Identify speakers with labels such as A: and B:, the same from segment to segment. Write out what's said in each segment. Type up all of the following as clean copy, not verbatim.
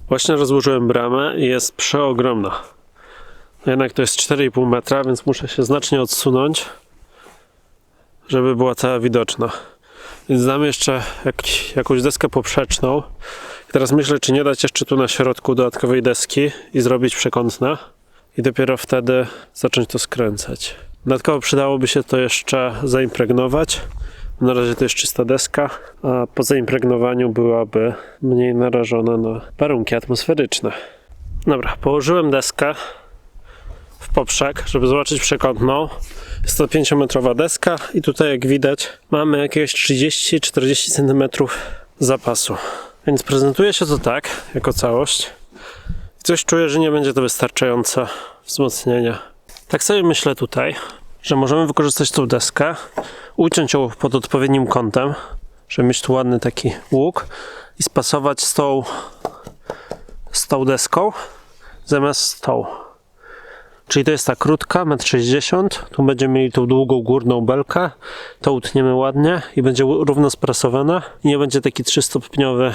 A: Właśnie rozłożyłem bramę i jest przeogromna. Jednak to jest 4,5 metra, więc muszę się znacznie odsunąć, żeby była cała widoczna. Więc dam jeszcze jakąś deskę poprzeczną. I teraz myślę, czy nie dać jeszcze tu na środku dodatkowej deski i zrobić przekątne. I dopiero wtedy zacząć to skręcać. Dodatkowo przydałoby się to jeszcze zaimpregnować. Na razie to jest czysta deska, a po zaimpregnowaniu byłaby mniej narażona na warunki atmosferyczne. Dobra, położyłem deskę w poprzek, żeby zobaczyć przekątną. Jest to 5-metrowa deska i tutaj, jak widać, mamy jakieś 30-40 cm zapasu. Więc prezentuje się to tak, jako całość. Coś czuję, że nie będzie to wystarczające wzmocnienie. Tak sobie myślę tutaj, że możemy wykorzystać tą deskę, uciąć ją pod odpowiednim kątem, żeby mieć tu ładny taki łuk i spasować z tą deską zamiast z tą. Czyli to jest ta krótka, 1,60 m, tu będziemy mieli tą długą górną belkę, to utniemy ładnie i będzie równo sprasowana i nie będzie taki 3-stopniowy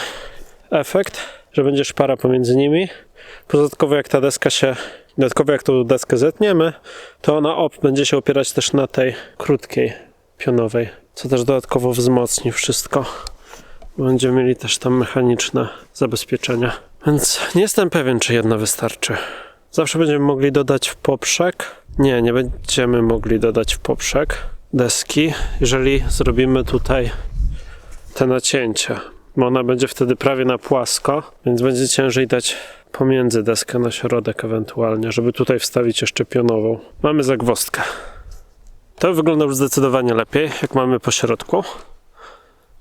A: efekt, że będzie szpara pomiędzy nimi. Dodatkowo jak tą deskę zetniemy, to ona będzie się opierać też na tej krótkiej pionowej, co też dodatkowo wzmocni wszystko. Będziemy mieli też tam mechaniczne zabezpieczenia. Więc nie jestem pewien, czy jedna wystarczy. Zawsze będziemy mogli dodać w poprzek. Nie będziemy mogli dodać w poprzek deski, jeżeli zrobimy tutaj te nacięcie. Bo ona będzie wtedy prawie na płasko, więc będzie ciężej dać pomiędzy deskę na środek ewentualnie, żeby tutaj wstawić jeszcze pionową. Mamy zagwozdkę. To wygląda już zdecydowanie lepiej, jak mamy po środku.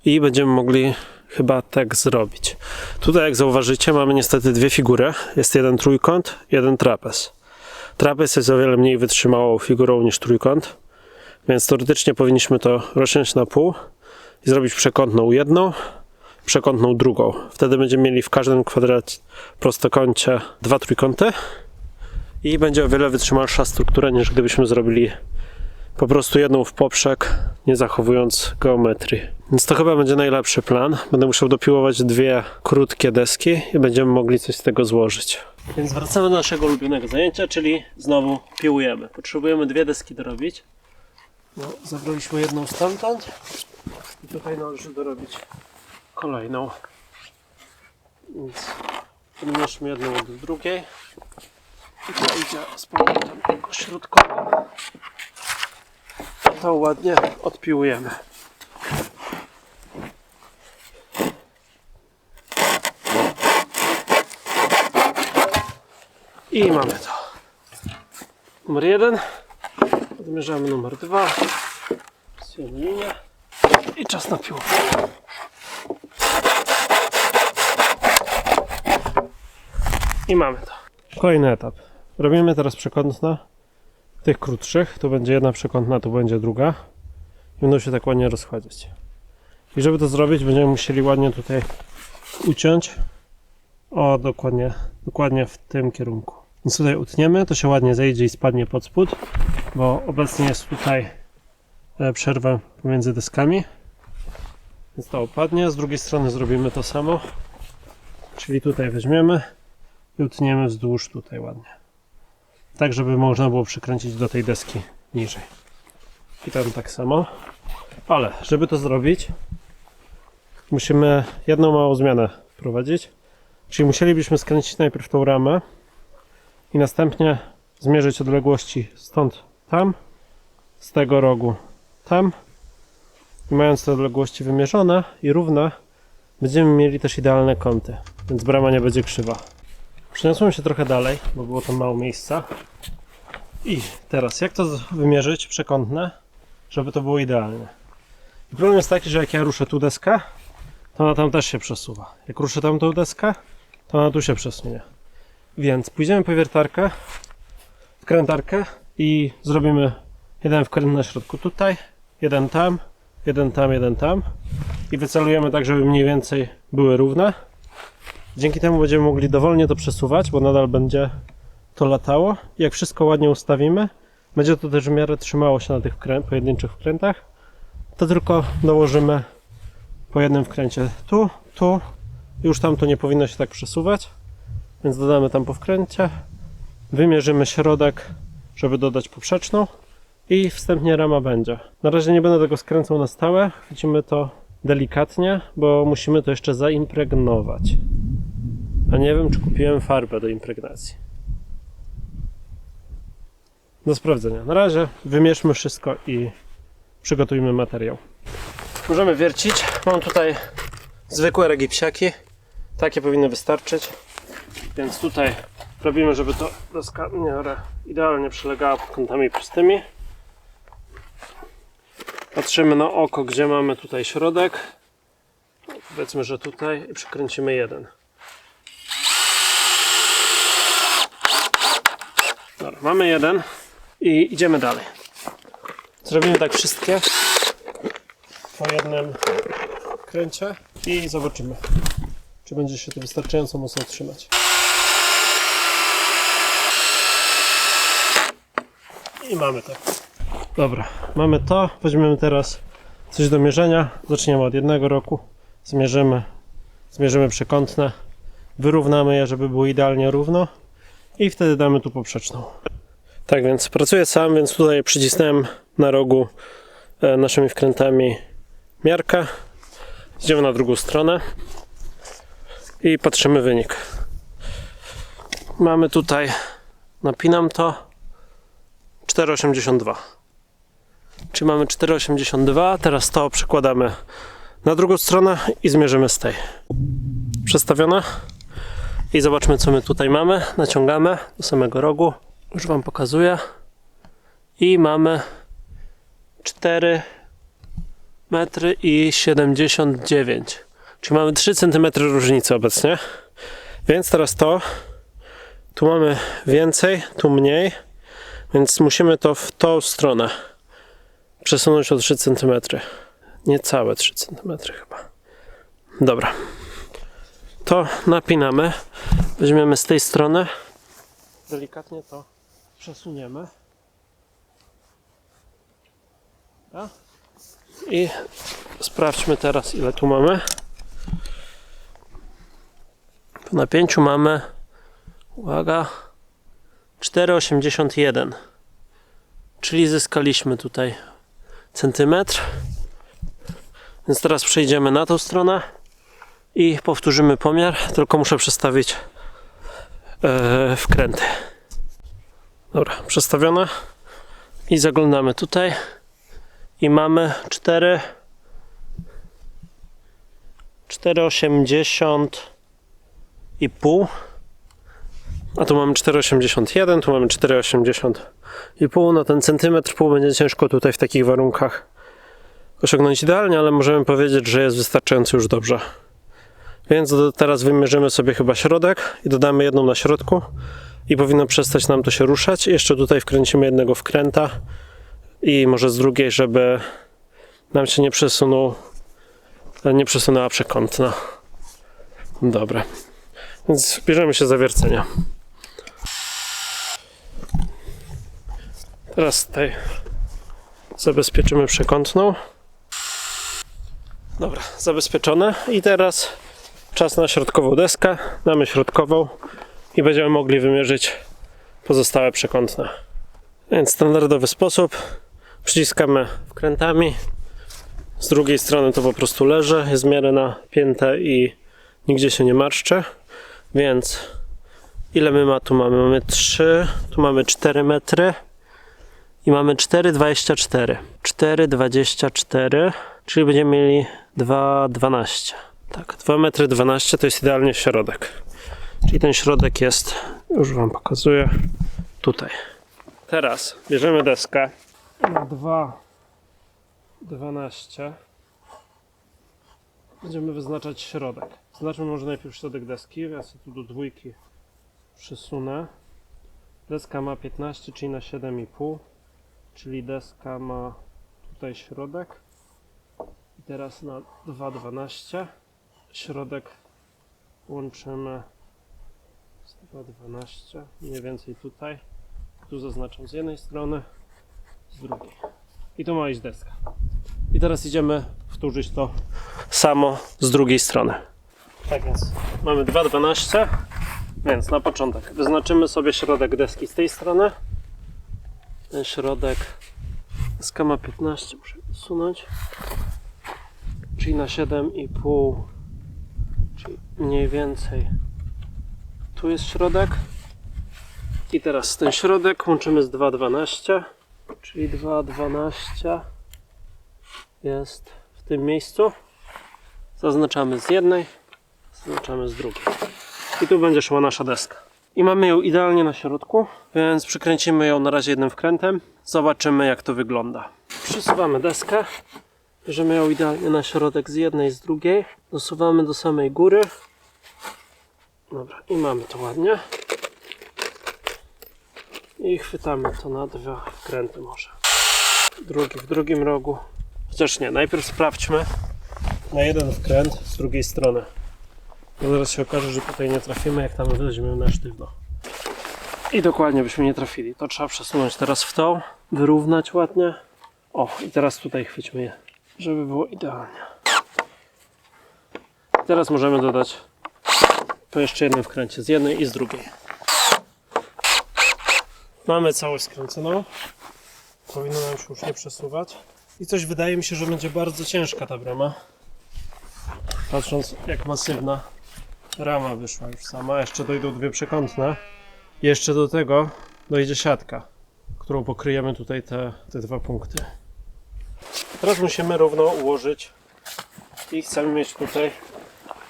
A: I będziemy mogli chyba tak zrobić. Tutaj, jak zauważycie, mamy niestety dwie figury. Jest jeden trójkąt, jeden trapez. Trapez jest o wiele mniej wytrzymałą figurą niż trójkąt, więc teoretycznie powinniśmy to rozciąć na pół i zrobić przekątną jedną, przekątną drugą. Wtedy będziemy mieli w każdym prostokącie dwa trójkąty i będzie o wiele wytrzymalsza struktura, niż gdybyśmy zrobili po prostu jedną w poprzek, nie zachowując geometrii. Więc to chyba będzie najlepszy plan. Będę musiał dopiłować dwie krótkie deski i będziemy mogli coś z tego złożyć. Więc wracamy do naszego ulubionego zajęcia, czyli znowu piłujemy. Potrzebujemy dwie deski dorobić. Zabraliśmy jedną stamtąd i tutaj należy dorobić kolejną. Więc podmieszmy jedną od drugiej. I to idzie z powrotem środkowo. To ładnie odpiłujemy. I mamy to. Numer 1. Odmierzamy numer 2. Pasujemy linię. I czas na piłkę. I mamy to. Kolejny etap. Robimy teraz przekątne tych krótszych. Tu będzie jedna przekątna, tu będzie druga. I będą się tak ładnie rozchodzić. I żeby to zrobić, będziemy musieli ładnie tutaj uciąć. O, dokładnie w tym kierunku. Więc tutaj utniemy, to się ładnie zejdzie i spadnie pod spód, bo obecnie jest tutaj przerwa pomiędzy deskami. Więc to opadnie. Z drugiej strony zrobimy to samo. Czyli tutaj weźmiemy i utniemy wzdłuż tutaj ładnie. Tak, żeby można było przykręcić do tej deski niżej. I tam tak samo. Ale żeby to zrobić, musimy jedną małą zmianę wprowadzić. Czyli musielibyśmy skręcić najpierw tą ramę i następnie zmierzyć odległości stąd tam, z tego rogu tam. I mając te odległości wymierzone i równe, będziemy mieli też idealne kąty, więc brama nie będzie krzywa. Przeniosłem się trochę dalej, bo było tam mało miejsca. I teraz jak to wymierzyć przekątne, żeby to było idealne? I problem jest taki, że jak ja ruszę tu deskę, to ona tam też się przesuwa. Jak ruszę tamtą deskę, to ona tu się przesunie. Więc pójdziemy po wiertarkę, wkrętarkę i zrobimy jeden wkręt na środku tutaj, jeden tam, jeden tam, jeden tam i wycelujemy tak, żeby mniej więcej były równe. Dzięki temu będziemy mogli dowolnie to przesuwać, bo nadal będzie to latało. I jak wszystko ładnie ustawimy, będzie to też w miarę trzymało się na tych pojedynczych wkrętach, to tylko dołożymy po jednym wkręcie tu, tu. Już tam to nie powinno się tak przesuwać. Więc dodamy tam po wkręcie, wymierzymy środek, żeby dodać poprzeczną i wstępnie rama będzie. Na razie nie będę tego skręcał na stałe, chwycimy to delikatnie, bo musimy to jeszcze zaimpregnować. A nie wiem, czy kupiłem farbę do impregnacji. Do sprawdzenia. Na razie wymierzmy wszystko i przygotujmy materiał. Możemy wiercić. Mam tutaj zwykłe regipsiaki. Takie powinny wystarczyć. Więc tutaj robimy, żeby to deska w miarę idealnie przylegała pod kątami prostymi. Patrzymy na oko, gdzie mamy tutaj środek. Powiedzmy, że tutaj i przykręcimy jeden. Dobra, mamy jeden i idziemy dalej. Zrobimy tak wszystkie po jednym kręcie i zobaczymy, czy będzie się to wystarczająco mocno trzymać. I mamy to. Dobra, mamy to. Weźmiemy teraz coś do mierzenia. Zaczniemy od 1 roku. Zmierzymy przekątne. Wyrównamy je, żeby było idealnie równo. I wtedy damy tu poprzeczną. Tak więc pracuję sam, więc tutaj przycisnąłem na rogu naszymi wkrętami miarkę. Idziemy na drugą stronę i patrzymy wynik. Mamy tutaj, napinam to, 4,82. Czyli mamy 4,82, teraz to przekładamy na drugą stronę i zmierzymy z tej. Przestawione. I zobaczmy, co my tutaj mamy. Naciągamy do samego rogu. Już Wam pokazuję. I mamy 4 metry i 79. Czyli mamy 3 cm różnicy obecnie. Więc teraz to. Tu mamy więcej, tu mniej. Więc musimy to w tą stronę przesunąć o 3 cm. Niecałe 3 cm chyba. Dobra. To napinamy. Weźmiemy z tej strony. Delikatnie to przesuniemy. Tak? I sprawdźmy teraz, ile tu mamy. Po napięciu mamy, uwaga, 4,81. Czyli zyskaliśmy tutaj centymetr. Więc teraz przejdziemy na tą stronę i powtórzymy pomiar, tylko muszę przestawić wkręty. Dobra, przestawione i zaglądamy tutaj i mamy 4,80,5, a tu mamy 4,81, tu mamy 4,80,5. No ten centymetr pół będzie ciężko tutaj w takich warunkach osiągnąć idealnie, ale możemy powiedzieć, że jest wystarczająco już dobrze. Więc teraz wymierzymy sobie chyba środek i dodamy jedną na środku i powinno przestać nam to się ruszać. Jeszcze tutaj wkręcimy jednego wkręta i może z drugiej, żeby nam się nie przesunęła przekątna. Dobra, więc bierzemy się za wiercenia. Teraz tutaj zabezpieczymy przekątną. Dobra, zabezpieczone i teraz czas na środkową deskę. Damy środkową i będziemy mogli wymierzyć pozostałe przekątne. Więc standardowy sposób. Przyciskamy wkrętami. Z drugiej strony to po prostu leży. Jest w miarę napięte i nigdzie się nie marszczy. Więc ile my tu mamy? Mamy 3, tu mamy 4 metry i mamy 4,24. 4,24, czyli będziemy mieli 2,12. Tak, 2,12 m to jest idealnie środek. Czyli ten środek jest, już Wam pokazuję, tutaj. Teraz bierzemy deskę na 2,12. Będziemy wyznaczać środek. Znaczmy może najpierw środek deski. Ja sobie tu do 2 przysunę. Deska ma 15, czyli na 7,5. Czyli deska ma tutaj środek. I teraz na 2,12 środek łączymy z 2,12 mniej więcej tutaj. Tu zaznaczam z jednej strony, z drugiej. I tu ma iść deska. I teraz idziemy powtórzyć to samo z drugiej strony. Tak więc mamy 2,12 Więc na początek wyznaczymy sobie środek deski z tej strony. Ten środek, deska ma 15, muszę usunąć, czyli na 7,5, czyli mniej więcej tu jest środek. I teraz ten środek łączymy z 2,12, czyli 2,12 jest w tym miejscu. Zaznaczamy z jednej, zaznaczamy z drugiej. I tu będzie szła nasza deska. I mamy ją idealnie na środku, więc przykręcimy ją na razie jednym wkrętem. Zobaczymy, jak to wygląda. Przesuwamy deskę, bierzemy ją idealnie na środek z jednej, z drugiej. Dosuwamy do samej góry. Dobra, i mamy to ładnie. I chwytamy to na 2 wkręty może. Drugi w drugim rogu. Chociaż nie, najpierw sprawdźmy na jeden wkręt z drugiej strony. Bo zaraz się okaże, że tutaj nie trafimy, jak tam weźmiemy na sztywno. I dokładnie byśmy nie trafili. To trzeba przesunąć teraz w tą, wyrównać ładnie. O, i teraz tutaj chwyćmy je, żeby było idealnie. Teraz możemy dodać po jeszcze jednym wkręcie z jednej i z drugiej. Mamy całość skręconą. Powinno nam się już nie przesuwać. I coś wydaje mi się, że będzie bardzo ciężka ta brama. Patrząc, jak masywna rama wyszła już sama. Jeszcze dojdą 2 przekątne. I jeszcze do tego dojdzie siatka, którą pokryjemy tutaj te 2 punkty. Teraz musimy równo ułożyć i chcemy mieć tutaj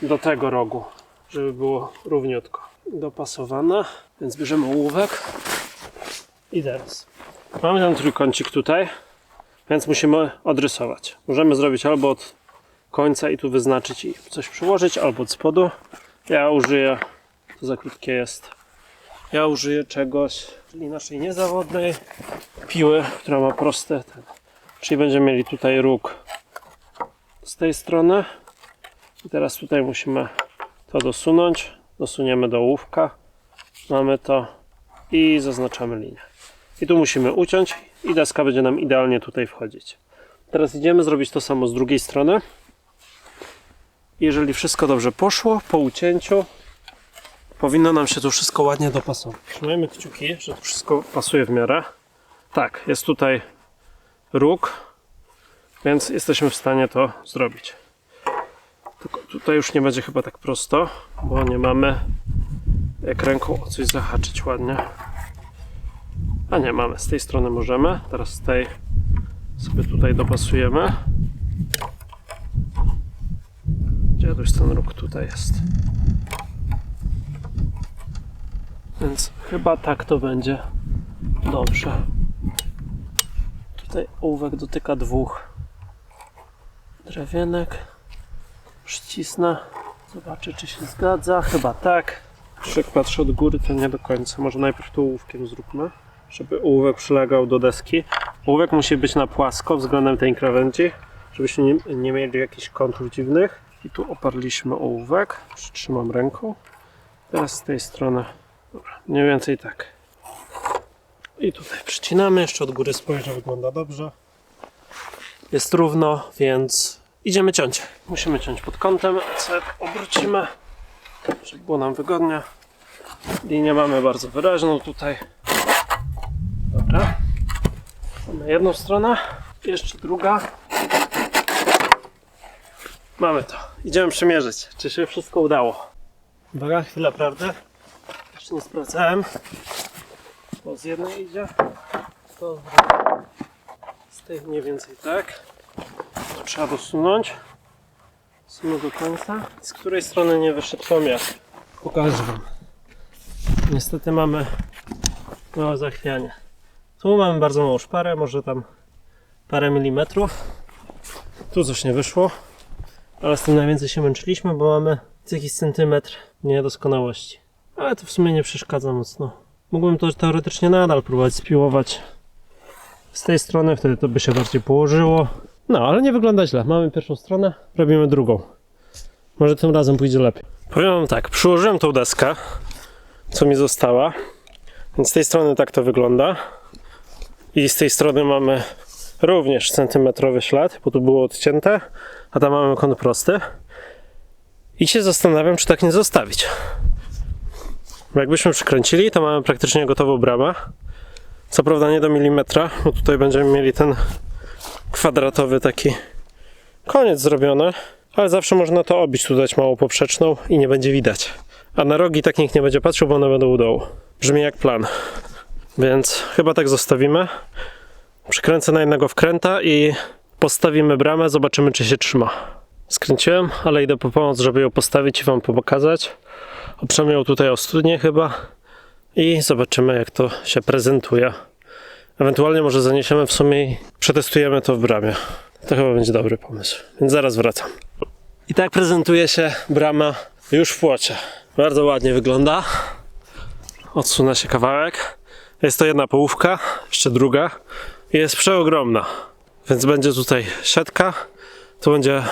A: do tego rogu, żeby było równiutko dopasowane. Więc bierzemy ołówek i teraz mamy ten trójkącik tutaj, więc musimy odrysować. Możemy zrobić albo od końca i tu wyznaczyć i coś przyłożyć, albo od spodu. Ja użyję, to za krótkie jest, ja użyję czegoś, czyli naszej niezawodnej piły, która ma proste ten. Czyli będziemy mieli tutaj róg z tej strony i teraz tutaj musimy to dosunąć, dosuniemy do ołówka, mamy to i zaznaczamy linię. I tu musimy uciąć i deska będzie nam idealnie tutaj wchodzić. Teraz idziemy zrobić to samo z drugiej strony. Jeżeli wszystko dobrze poszło, po ucięciu powinno nam się tu wszystko ładnie dopasować. Trzymajmy kciuki, że to wszystko pasuje w miarę. Tak, jest tutaj róg, więc jesteśmy w stanie to zrobić. Tylko tutaj już nie będzie chyba tak prosto, bo nie mamy jak ręką o coś zahaczyć ładnie. A nie, mamy. Z tej strony możemy. Teraz z tej sobie tutaj dopasujemy. Gdzie już ten róg tutaj jest. Więc chyba tak to będzie dobrze. Tutaj ołówek dotyka 2 drewienek. Przycisnę. Zobaczę, czy się zgadza. Chyba tak. Jak patrzę od góry, to nie do końca. Może najpierw tu ołówkiem zróbmy, żeby ołówek przylegał do deski. Ołówek musi być na płasko względem tej krawędzi, żebyśmy nie mieli jakichś kątów dziwnych. I tu oparliśmy ołówek. Przytrzymam ręką. Teraz z tej strony. Dobra, mniej więcej tak. I tutaj przycinamy. Jeszcze od góry spojrzę, wygląda dobrze. Jest równo, więc idziemy ciąć. Musimy ciąć pod kątem. Sobie obrócimy, żeby było nam wygodnie. Linię mamy bardzo wyraźną tutaj. Dobra. Mamy jedną stronę, jeszcze druga. Mamy to. Idziemy przymierzyć, czy się wszystko udało. Uwaga, chwila prawdy. Jeszcze nie sprawdzałem. To z jednej idzie, to z drugiej. Z tej mniej więcej tak. To trzeba dosunąć. Dosunę do końca. Z której strony nie wyszedł pomiar? Pokażę wam. Niestety mamy małe zachwianie. Tu mamy bardzo małą szparę, może tam parę milimetrów. Tu coś nie wyszło, ale z tym najwięcej się męczyliśmy, bo mamy jakiś centymetr niedoskonałości. Ale to w sumie nie przeszkadza mocno. Mógłbym to teoretycznie nadal próbować spiłować z tej strony, wtedy to by się bardziej położyło. No, ale nie wygląda źle. Mamy pierwszą stronę, robimy drugą. Może tym razem pójdzie lepiej. Powiem wam tak, przyłożyłem tą deskę, co mi została. Więc z tej strony tak to wygląda. I z tej strony mamy również centymetrowy ślad, bo tu było odcięte, a tam mamy kąt prosty. I się zastanawiam, czy tak nie zostawić. Bo jakbyśmy przykręcili, to mamy praktycznie gotową bramę. Co prawda nie do milimetra, bo tutaj będziemy mieli ten kwadratowy taki koniec zrobiony, ale zawsze można to obić, tu dać małą poprzeczną i nie będzie widać. A na rogi tak nikt nie będzie patrzył, bo one będą u dołu. Brzmi jak plan. Więc chyba tak zostawimy. Przykręcę na jednego wkręta i postawimy bramę, zobaczymy czy się trzyma. Skręciłem, ale idę po pomoc, żeby ją postawić i wam pokazać. Oprzemy ją tutaj o studnię chyba i zobaczymy jak to się prezentuje. Ewentualnie może zaniesiemy w sumie i przetestujemy to w bramie. To chyba będzie dobry pomysł, więc zaraz wracam. I tak prezentuje się brama już w płocie. Bardzo ładnie wygląda. Odsunę się kawałek. Jest to jedna połówka, jeszcze druga. I jest przeogromna. Więc będzie tutaj siatka, tu będzie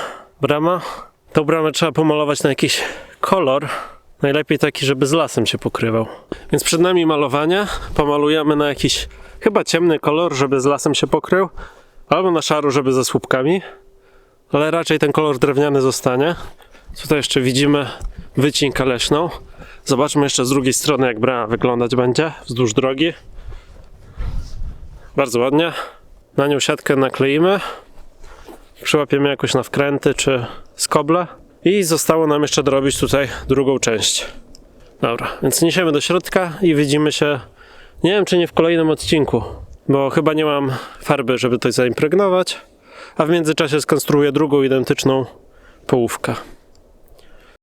A: brama. Tą bramę trzeba pomalować na jakiś kolor. Najlepiej taki, żeby z lasem się pokrywał. Więc przed nami malowanie. Pomalujemy na jakiś chyba ciemny kolor, żeby z lasem się pokrył. Albo na szaro, żeby ze słupkami. Ale raczej ten kolor drewniany zostanie. Tutaj jeszcze widzimy wycinkę leśną. Zobaczmy jeszcze z drugiej strony, jak brama wyglądać będzie wzdłuż drogi. Bardzo ładnie. Na nią siatkę nakleimy. Przyłapiemy jakoś na wkręty czy skoble. I zostało nam jeszcze dorobić tutaj drugą część. Dobra, więc niesiemy do środka i widzimy się, nie wiem czy nie w kolejnym odcinku, bo chyba nie mam farby, żeby to zaimpregnować, a w międzyczasie skonstruuję drugą identyczną połówkę.